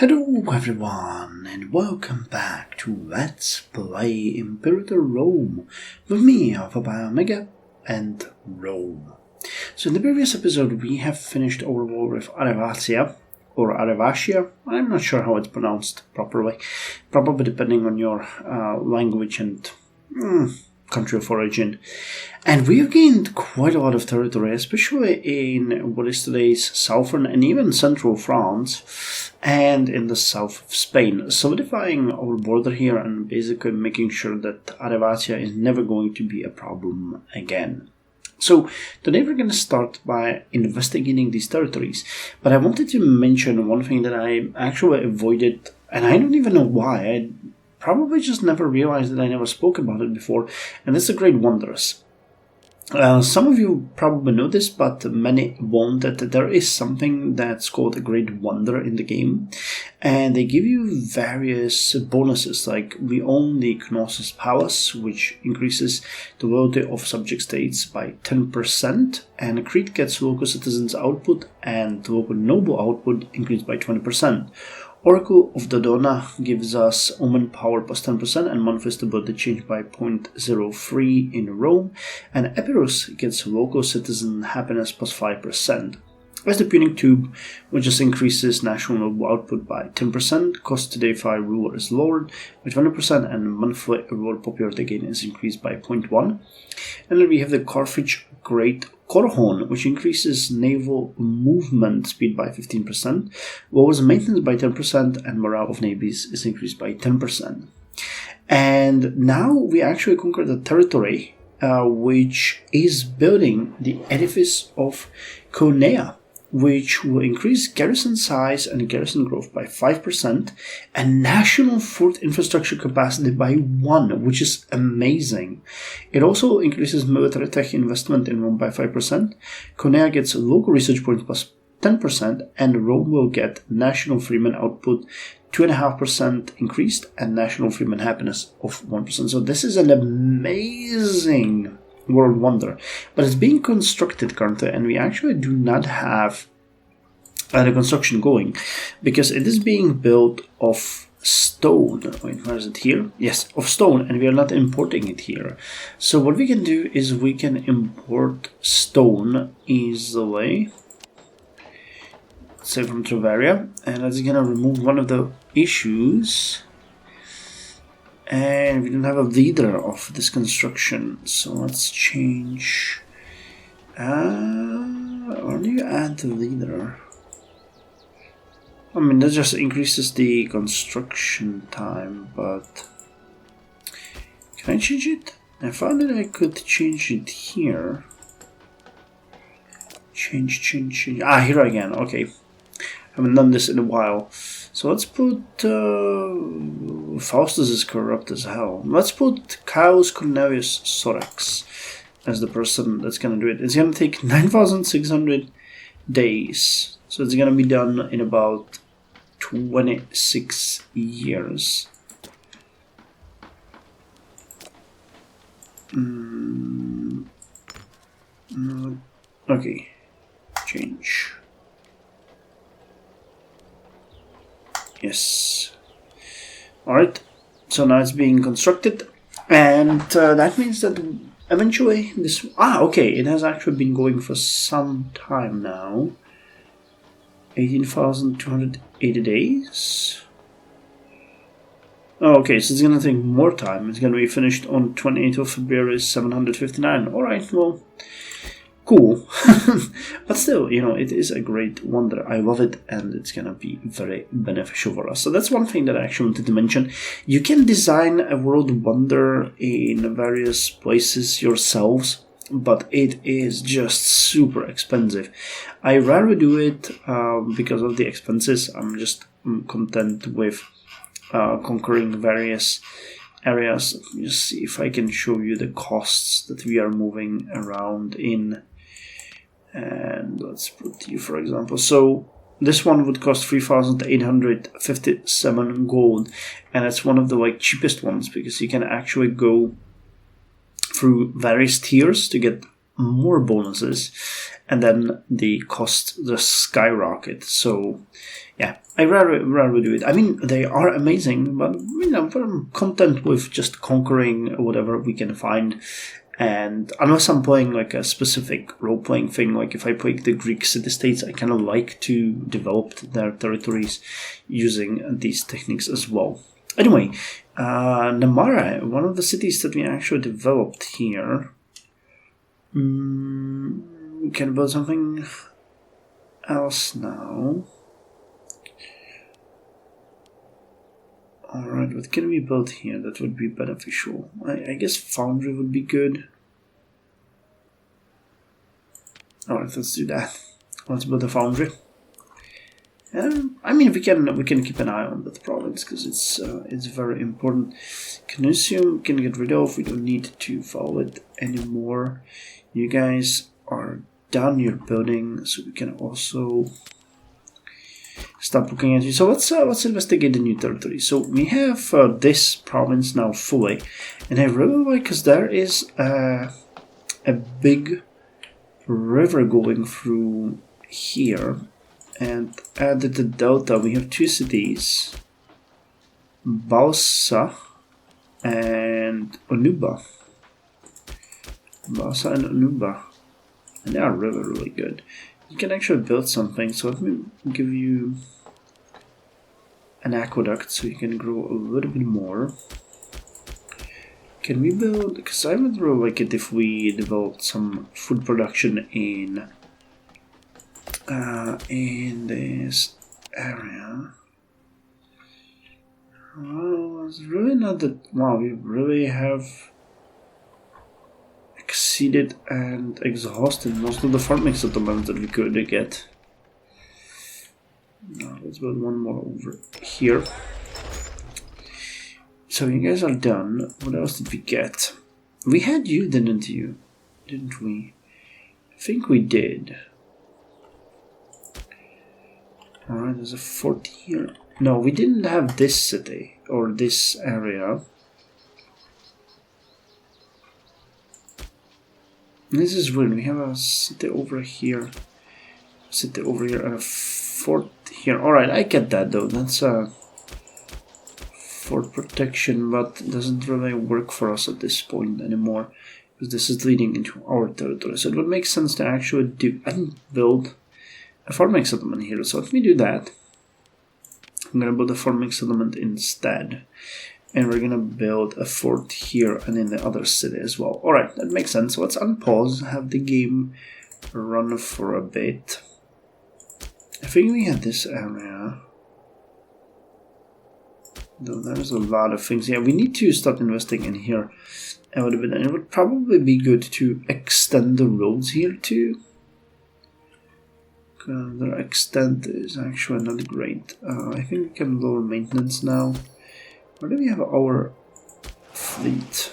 Hello everyone and welcome back to Let's Play Imperator Rome with me, Alpha Omega and Rome. So in the previous episode we have finished our war with Arevacia, or Arevacia. I'm not sure how it's pronounced properly, probably depending on your language and country of origin. And we have gained quite a lot of territory, especially in what is today's southern and even central France, and in the south of Spain, solidifying our border here and basically making sure that Arevacia is never going to be a problem again. So today we're going to start by investigating these territories, but I wanted to mention one thing that I actually avoided, and I don't even know why. I probably just never realized that I never spoke about it before, and that's the Great Wonders. Some of you probably know this, but many won't, that there is something that's called a Great Wonder in the game, and they give you various bonuses, like we own the Knossos Palace, which increases the loyalty of subject states by 10%, and Crete gets local citizens output and local noble output increased by 20%. Oracle of Dodona gives us Omen power plus 10% and monthly stability change by 0.03 in Rome, and Epirus gets local citizen happiness plus 5%. As the Punic Tube, which just increases national noble output by 10%, cost to deify ruler is lowered by 20%, and monthly reward popularity gain is increased by 0.1. And then we have the Carthage Great Corhon, which increases naval movement speed by 15%, lowers maintenance by 10%, and morale of navies is increased by 10%. And now we actually conquered a territory which is building the edifice of Conea, which will increase garrison size and garrison growth by 5% and national fort infrastructure capacity by 1, which is amazing. It also increases military tech investment in Rome by 5%. Conea gets local research points plus 10%, and Rome will get national freeman output 2.5% increased and national freeman happiness of 1%. So this is an amazing world wonder, but it's being constructed currently, and we actually do not have the construction going because it is being built of stone. Wait, where is it here? Yes, of stone, and we are not importing it here. So what we can do is we can import stone easily, say from Travaria, and that's gonna remove one of the issues. And we don't have a leader of this construction, so let's change. Or do you add the leader? I mean, that just increases the construction time, but can I change it? I found that I could change it here. Change. Ah, here again. Okay, haven't done this in a while. So let's put Faustus is corrupt as hell. Let's put Caius Cornelius Sorex as the person that's gonna do it. It's gonna take 9,600 days, so it's gonna be done in about 26 years. Okay, change. Yes. Alright, so now it's being constructed, and that means that eventually this... okay, it has actually been going for some time now. 18,280 days. Oh, okay, so it's gonna take more time. It's gonna be finished on 28th of February 759. Alright, well, cool. But still, you know, it is a great wonder. I love it, and it's gonna be very beneficial for us. So that's one thing that I actually wanted to mention. You can design a world wonder in various places yourselves, but it is just super expensive. I rarely do it because of the expenses. I'm just content with conquering various areas. Let me just see if I can show you the costs that we are moving around in. And let's put you, for example. So this one would cost 3,857 gold, and it's one of the cheapest ones because you can actually go through various tiers to get more bonuses, and then the cost just skyrocket. So yeah, I rather do it. I mean, they are amazing, but I'm content with just conquering whatever we can find. And unless I'm playing like a specific role-playing thing, like if I play the Greek city-states, I kind of like to develop their territories using these techniques as well. Anyway, Namara, one of the cities that we actually developed here. We can build something else now. Alright, what can we build here that would be beneficial? I guess foundry would be good. Alright, let's do that. Let's build a foundry. I mean, we can keep an eye on that province because it's very important. Canusium we can get rid of. We don't need to follow it anymore. You guys are done your building, so we can also stop looking at you. So let's investigate the new territory. So we have this province now fully, and I really like because there is a big river going through here, and at the delta we have two cities, Balsa and Onuba. Balsa and Onuba, and they are really good. You can actually build something, so let me give you an aqueduct so you can grow a little bit more. Can we build, because I would really like it if we developed some food production in this area. Well, it's really not that, wow, we really have exceeded and exhausted most of the farming settlements that we could get. Now let's build one more over here. So you guys are done. What else did we get? We had you, didn't you? Didn't we? I think we did. Alright, there's a fort here. No, we didn't have this city or this area. This is weird. We have a city over here, and a fort here. Alright, I get that though. That's a fort protection, but it doesn't really work for us at this point anymore because this is leading into our territory. So it would make sense to actually build a farming settlement here. So let me do that. I'm gonna build a farming settlement instead. And we're gonna build a fort here and in the other city as well. Alright, that makes sense. So let's unpause, have the game run for a bit. I think we had this area. Though there's a lot of things. Yeah, we need to start investing in here a little bit. And it would probably be good to extend the roads here too. The extent is actually not great. I think we can lower maintenance now. Where do we have our fleet?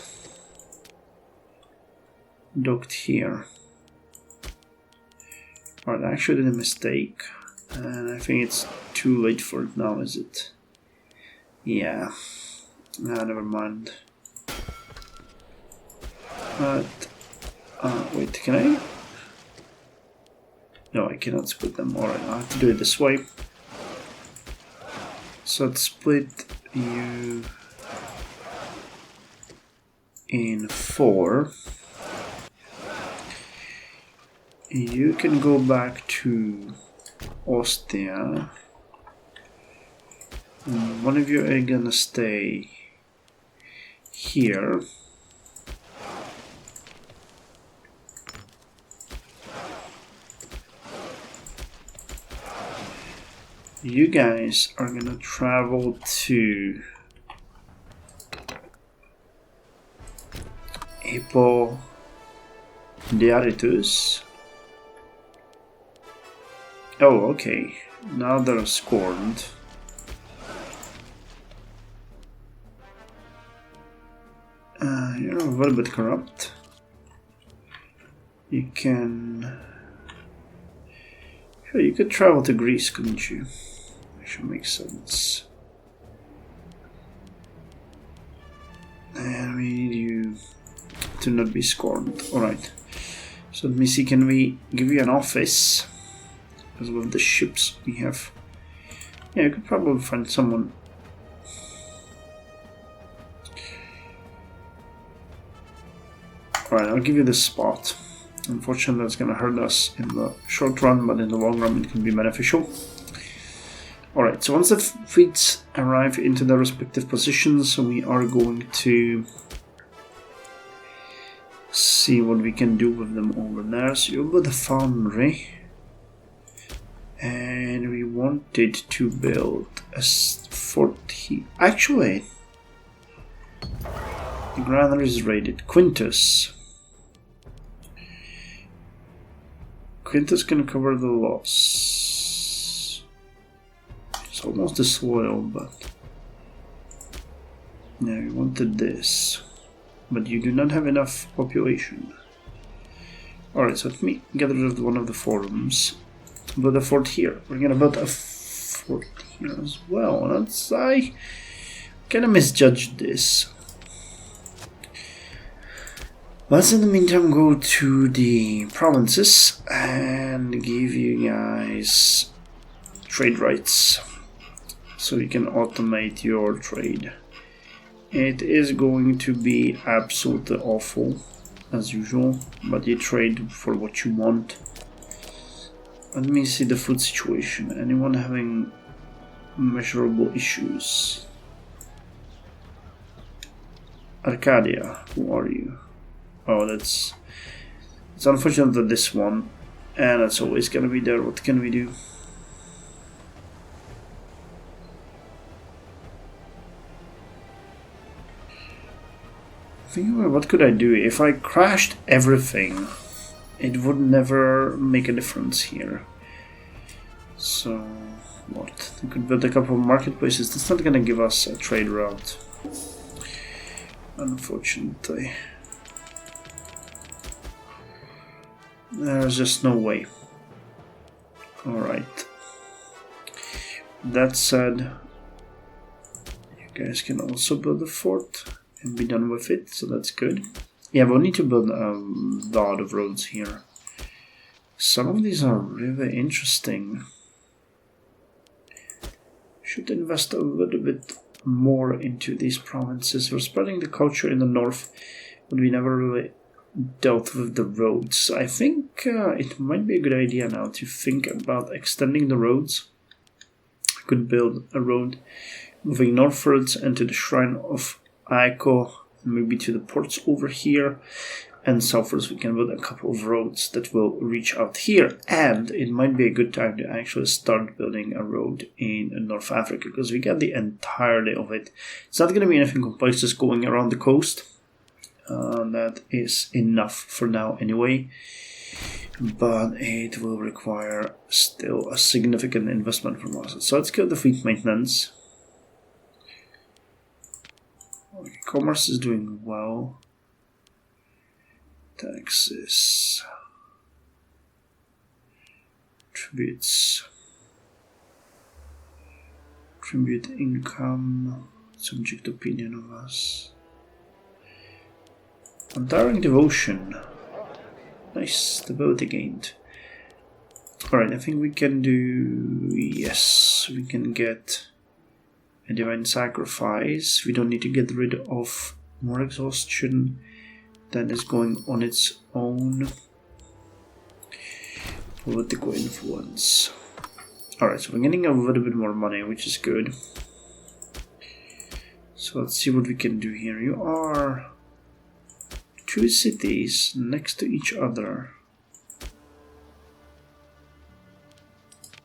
Docked here. Alright, I actually did a mistake. And I think it's too late for it now, is it? Yeah. Nah, never mind. But, wait, can I? No, I cannot split them. Alright, I have to do it this way. So let's split you in 4. You can go back to Ostia. One of you are gonna stay here. You guys are gonna travel to Diaritus. Oh, okay. Now they're scorned. You're a little bit corrupt. You can... Sure, you could travel to Greece, couldn't you? That should make sense. And we need you to not be scorned. Alright. So let me see, can we give you an office? Because with the ships we have... Yeah, you could probably find someone. Alright, I'll give you this spot. Unfortunately, that's going to hurt us in the short run, but in the long run it can be beneficial. Alright, so once the fleets arrive into their respective positions, we are going to see what we can do with them over there. So you'll build a foundry. And we wanted to build a fort here. Actually, the granary is raided. Quintus. Quintus can cover the loss. It's almost the soil, but... Yeah, we wanted this. But you do not have enough population. Alright, so let me get rid of one of the forums. Build a fort here. We're gonna build a fort here as well. That's... I kinda misjudged this. Let's in the meantime go to the provinces and give you guys trade rights. So you can automate your trade. It is going to be absolutely awful, as usual, but you trade for what you want. Let me see the food situation. Anyone having measurable issues? Arcadia, who are you? Oh, it's unfortunate that this one, and it's always gonna be there. What can we do? What could I do? If I crashed everything, it would never make a difference here. So, what? We could build a couple of marketplaces. That's not gonna give us a trade route, unfortunately. There's just no way. Alright. That said, you guys can also build a fort and be done with it, so that's good. Yeah, we'll need to build a lot of roads here. Some of these are really interesting. Should invest a little bit more into these provinces. We're spreading the culture in the north, but we never really dealt with the roads. I think it might be a good idea now to think about extending the roads. I could build a road moving northwards and to the shrine of Aiko, maybe to the ports over here, and southwards we can build a couple of roads that will reach out here. And it might be a good time to actually start building a road in North Africa, because we got the entirety of it. It's not going to be anything complex, just going around the coast. That is enough for now anyway, but it will require still a significant investment from us. So let's get the fleet maintenance. Okay, commerce is doing well. Taxes, tributes, tribute income, subject opinion of us. Untiring devotion. Nice, stability gained. Alright, I think we can do... Yes, we can get a divine sacrifice. We don't need to get rid of more exhaustion. That is going on its own. Political influence. Alright, so we're getting a little bit more money, which is good. So let's see what we can do here. You are... two cities next to each other.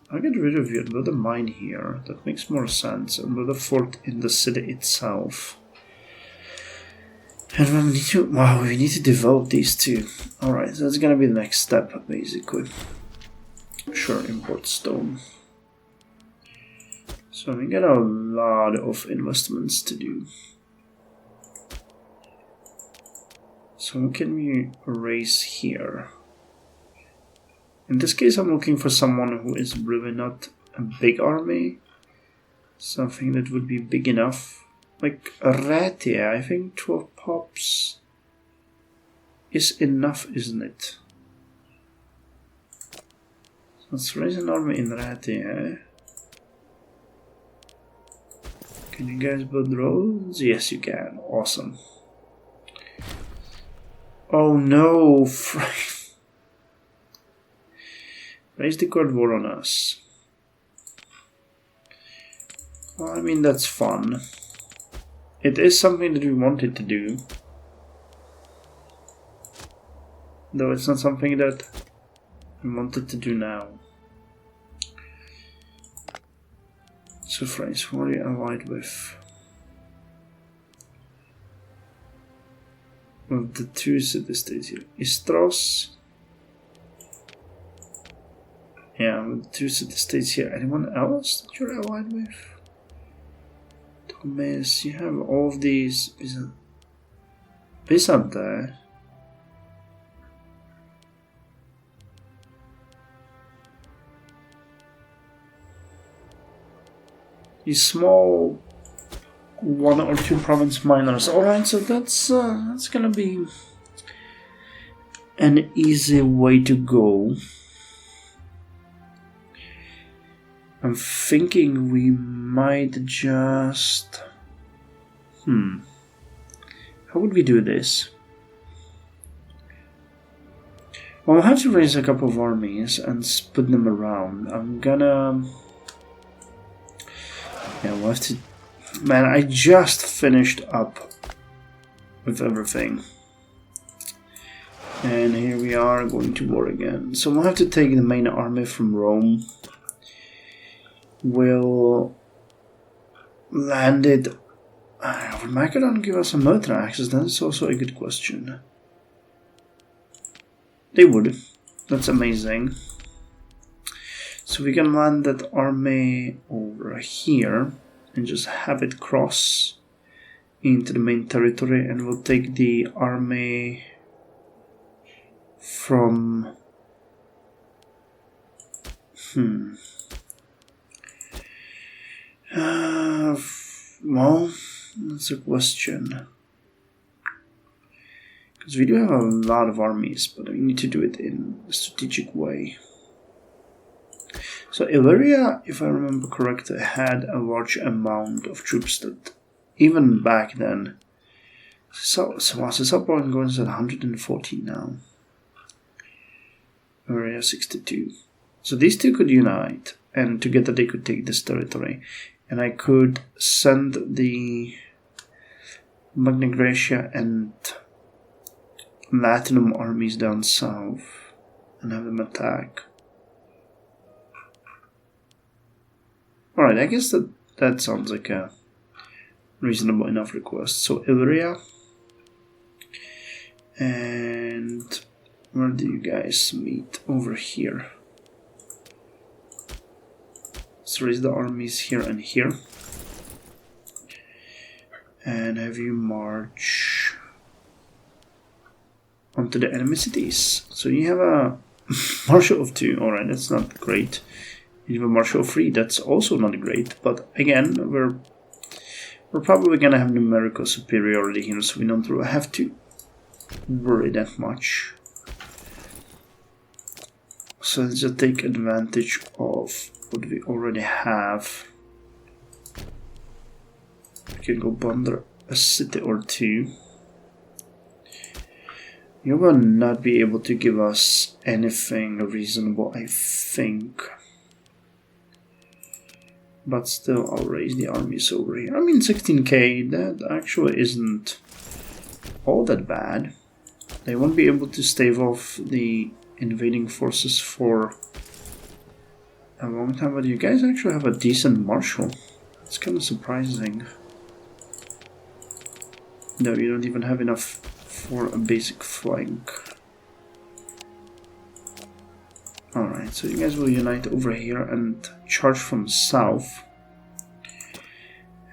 I'll get rid of you and build a mine here. That makes more sense. And build a fort in the city itself. And we need to... Wow, we need to develop these two. Alright, so that's gonna be the next step, basically. Sure, import stone. So we got a lot of investments to do. So what can we raise here? In this case, I'm looking for someone who is really not a big army. Something that would be big enough. Like Ratia, I think 12 pops is enough, isn't it? Let's raise an army in Ratia. Can you guys build roads? Yes, you can. Awesome. Oh no! Raise the Court War on us. Well, I mean, that's fun. It is something that we wanted to do. Though it's not something that we wanted to do now. So France, who are you allied with? With the two city-states here. Istros. Yeah, with the two city-states here. Anyone else that you're allied with? Thomas, you have all of these. Byzantine. These small 1 or 2 province miners. Alright, so that's gonna be an easy way to go. I'm thinking we might just... How would we do this? Well, we'll have to raise a couple of armies and split them around. I'm gonna... Yeah, we'll have to... Man, I just finished up with everything. And here we are going to war again. So we'll have to take the main army from Rome. We'll land it... Would Macedon give us a military access? That's also a good question. They would. That's amazing. So we can land that army over here and just have it cross into the main territory, and we'll take the army from... Well, that's a question. Because we do have a lot of armies, but we need to do it in a strategic way. So Illyria, if I remember correctly, had a large amount of troops that, even back then, so Sisselborn goes at 114 now. Illyria 62. So these two could unite, and together they could take this territory. And I could send the Magna Graecia and Latinum armies down south and have them attack. Alright, I guess that sounds like a reasonable enough request. So Illyria, and where do you guys meet? Over here. Let's raise the armies here and here, and have you march onto the enemy cities. So you have a marshal of 2. Alright, that's not great. You have a marshal of 3. That's also not great. But again, we're probably gonna have numerical superiority here, so we don't really have to worry that much. So let's just take advantage of what we already have. We can go plunder a city or 2. You will not be able to give us anything reasonable, I think. But still, I'll raise the armies over here. I mean, 16k, that actually isn't all that bad. They won't be able to stave off the invading forces for a long time, but you guys actually have a decent marshal. It's kind of surprising. No, you don't even have enough for a basic flank. Alright, so you guys will unite over here and charge from south.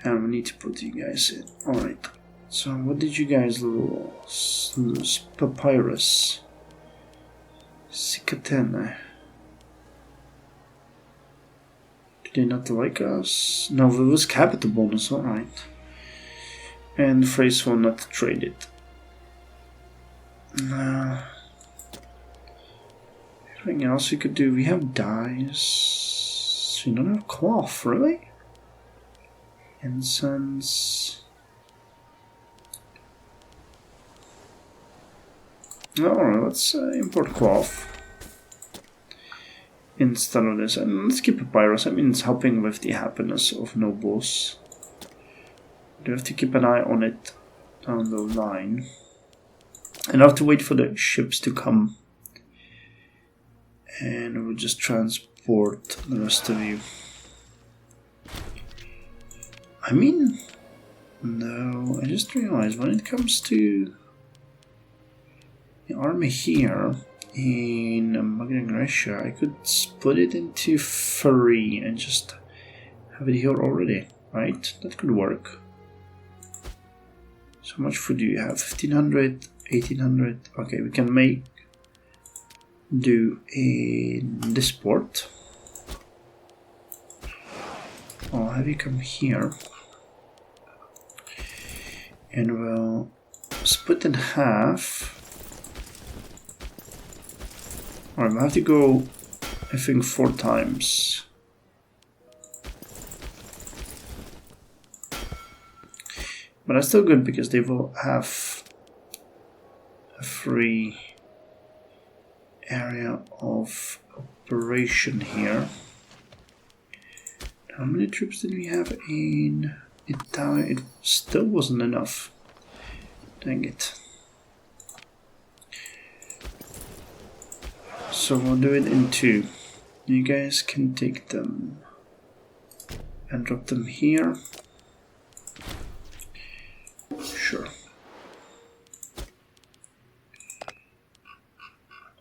And we need to put you guys in. Alright, so what did you guys lose? Papyrus. Sikatene. Do they not like us? No, it was capital bonus, alright. And phrase will not trade it. Anything else we could do? We have dyes. We don't have cloth, really? Incense. Alright, let's import cloth instead of this. And let's keep papyrus. I mean, it's helping with the happiness of nobles. We have to keep an eye on it down the line. And I have to wait for the ships to come. And we'll just transport the rest of you. I mean, no, I just realized when it comes to the army here in Magna Graecia, I could split it into 3 and just have it here already, right? That could work. So how much food do you have? 1500, 1800. Okay, we can do in this port. I'll have you come here. And we'll split in half. Alright, we'll have to go, I think, 4 times. But that's still good because they will have a free area of operation here. How many troops did we have in Italy? It still wasn't enough. Dang it. So we'll do it in 2. You guys can take them and drop them here. Sure.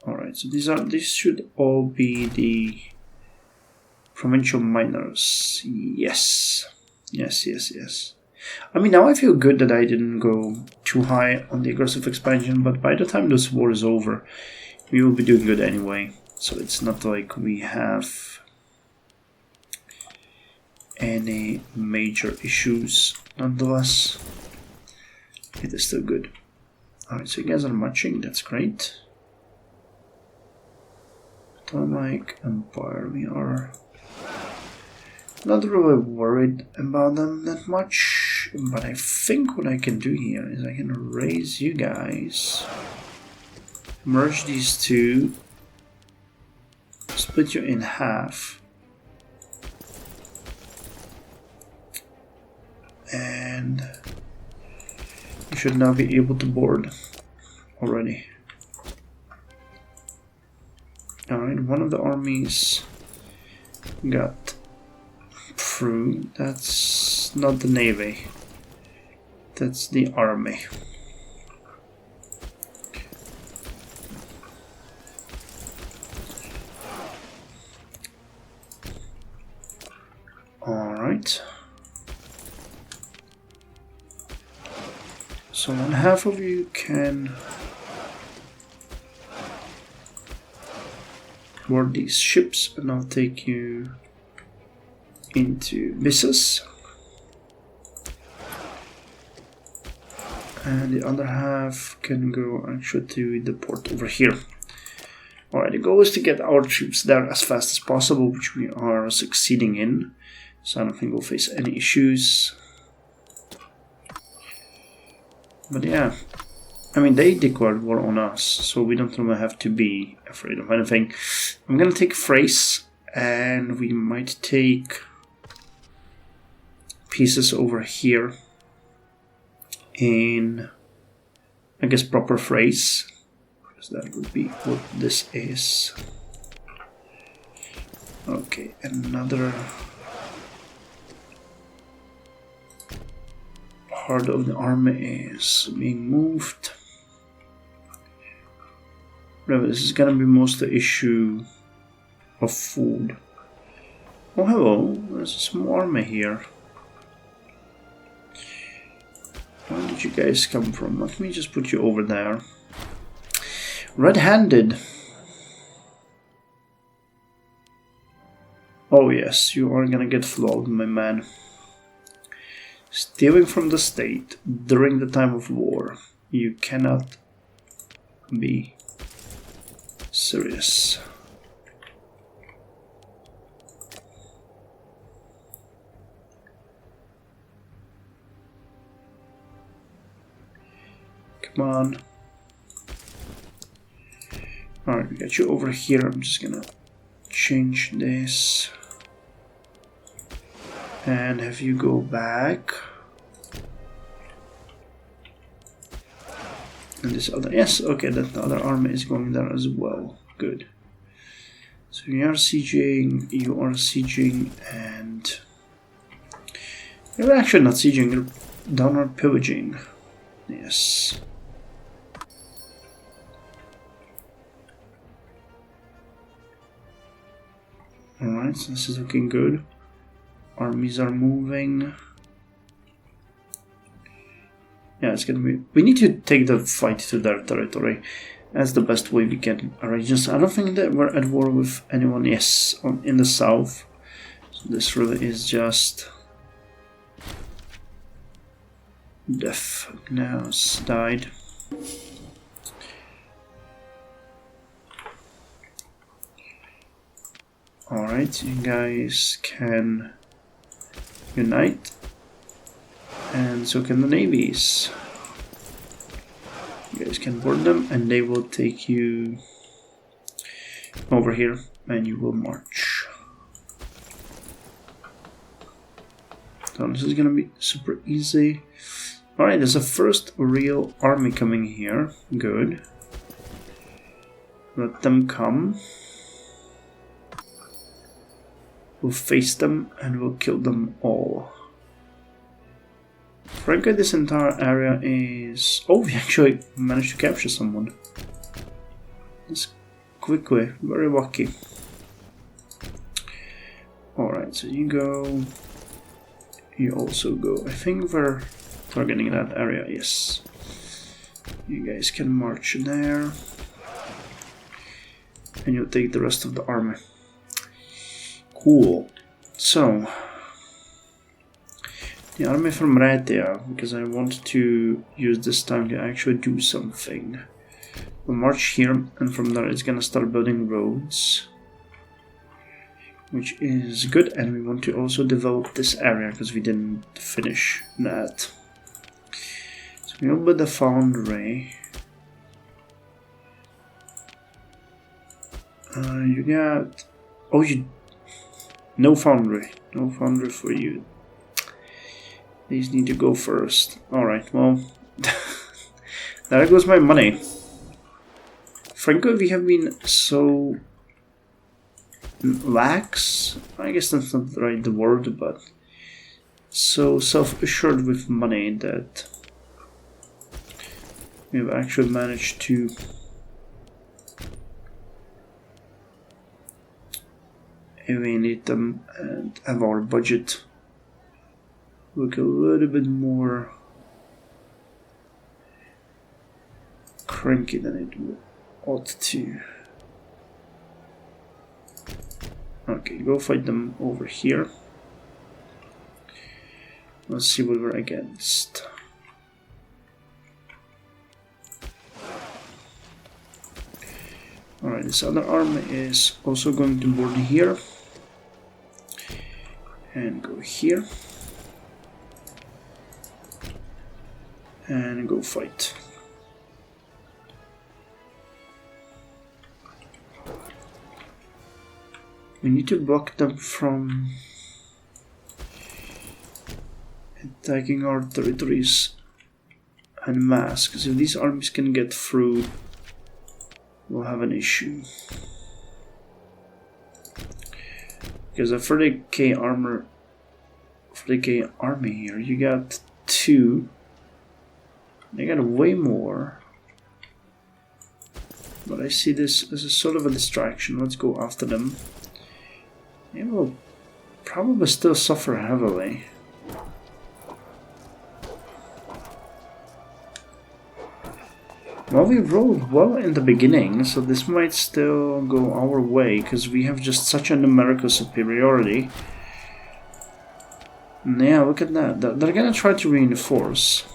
Alright, so these should all be the provincial miners. Yes. Yes. I mean, now I feel good that I didn't go too high on the aggressive expansion, but by the time this war is over, we will be doing good anyway. So it's not like we have any major issues. Nonetheless, it is still good. Alright, so you guys are marching, that's great. Like Empire, we are not really worried about them that much, but I think what I can do here is I can raise you guys, merge these 2, split you in half, and you should now be able to board already. Alright, one of the armies got through. That's not the navy. That's the army. Alright. So one half of you can board these ships, and I'll take you into business. And the other half can go actually to the port over here. Alright, the goal is to get our troops there as fast as possible, which we are succeeding in. So I don't think we'll face any issues. But yeah, I mean, they declared war on us, so we don't really have to be afraid of anything. I'm gonna take Thrace, and we might take pieces over here in, I guess, proper Thrace, because that would be what this is. Okay, another part of the army is being moved. Remember, this is gonna be most the issue of food. Oh, hello, there's a small army here. Where did you guys come from? Let me just put you over there. Red-handed. Oh yes, you are gonna get flogged, my man. Stealing from the state during the time of war. You cannot be serious. Come on. Alright, we got you over here. I'm just gonna change this. And have you go back. And this other, yes, okay, that the other army is going there as well. Good. So you are sieging, and you're actually not sieging, you're downward pillaging. Yes. Alright, so this is looking good. Armies are moving. Yeah, it's gonna be... We need to take the fight to their territory. That's the best way we can arrange this. I don't think that we're at war with anyone, yes, in the south. So this really is just... Death. Now died. Alright, you guys can unite. And so can the navies. You guys can board them and they will take you over here and you will march. So this is gonna be super easy. Alright, there's a first real army coming here. Good. Let them come. We'll face them and we'll kill them all. Frankly, this entire area is... Oh, we actually managed to capture someone. That's quickly, very lucky. Alright, so you go. You also go. I think we're targeting that area, yes. You guys can march there. And you'll take the rest of the army. Cool. So... The army from Raetia, because I want to use this time to actually do something. We'll march here, and from there it's gonna start building roads. Which is good, and we want to also develop this area, because we didn't finish that. So we'll build a foundry. You got... Oh, you... No foundry. No foundry for you. These need to go first. Alright, well... there goes my money. Frankly, we have been so... lax? I guess that's not the right word, but... so self-assured with money that... we've actually managed to... alienate them and have our budget look a little bit more cranky than it ought to. Okay, go fight them over here. Let's see what we're against. Alright, this other army is also going to board here. And go here. And go fight. We need to block them from attacking our territories en masse, because if these armies can get through, we'll have an issue. Because a 30k armor, 30k army here, you got 2. They got way more. But I see this as a sort of a distraction. Let's go after them. They will probably still suffer heavily. Well, we rolled well in the beginning, so this might still go our way, because we have just such a numerical superiority. And yeah, look at that. They're gonna try to reinforce.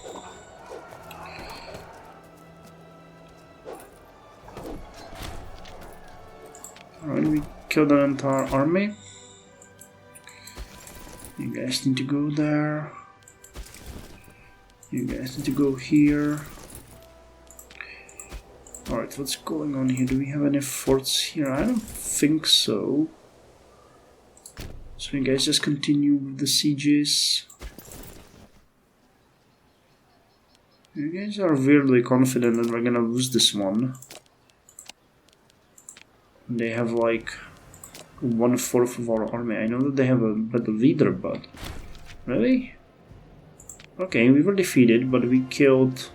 Alright, we killed an entire army. You guys need to go there. You guys need to go here. Alright, what's going on here? Do we have any forts here? I don't think so. So you guys just continue with the sieges. You guys are weirdly confident that we're gonna lose this one. They have like 1/4 of our army. I know that they have a better leader, but... Really? Okay, we were defeated, but we killed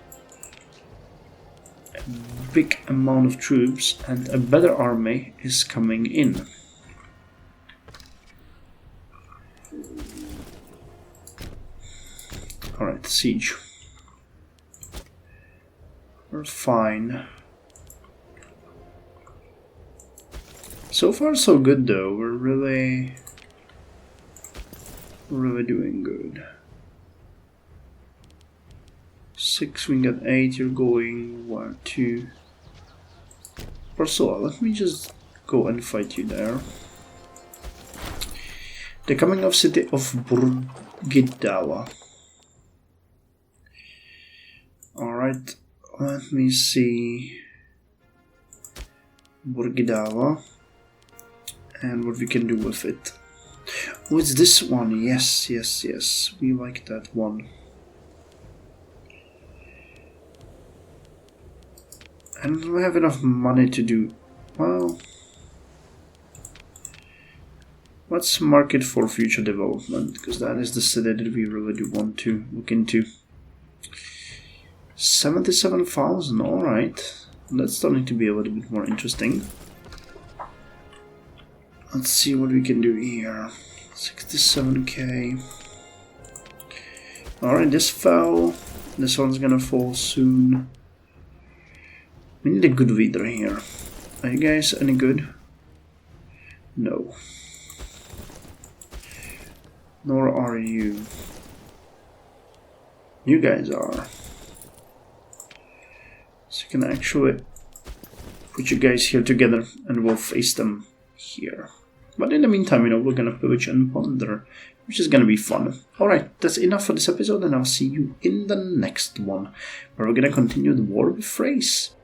a big amount of troops, and a better army is coming in. Alright, siege. We're fine. So far so good though, we're really doing good. 6, we got 8, you're going 1, 2. Ursula, let me just go and fight you there. The coming of city of Burgidala. Alright, let me see. Burgidala. And what we can do with it. Oh, it's this one. Yes, yes, yes. We like that one. And do I have enough money to do? Well, let's mark it for future development, because that is the city that we really do want to look into. 77,000, alright. That's starting to be a little bit more interesting. Let's see what we can do here. 67k. Alright, this fell. This one's gonna fall soon. We need a good leader here. Are you guys any good? No. Nor are you. You guys are. So you can actually put you guys here together and we'll face them here. But in the meantime, you know, we're gonna pillage and plunder, which is gonna be fun. Alright, that's enough for this episode, and I'll see you in the next one, where we're gonna continue the war with Thrace.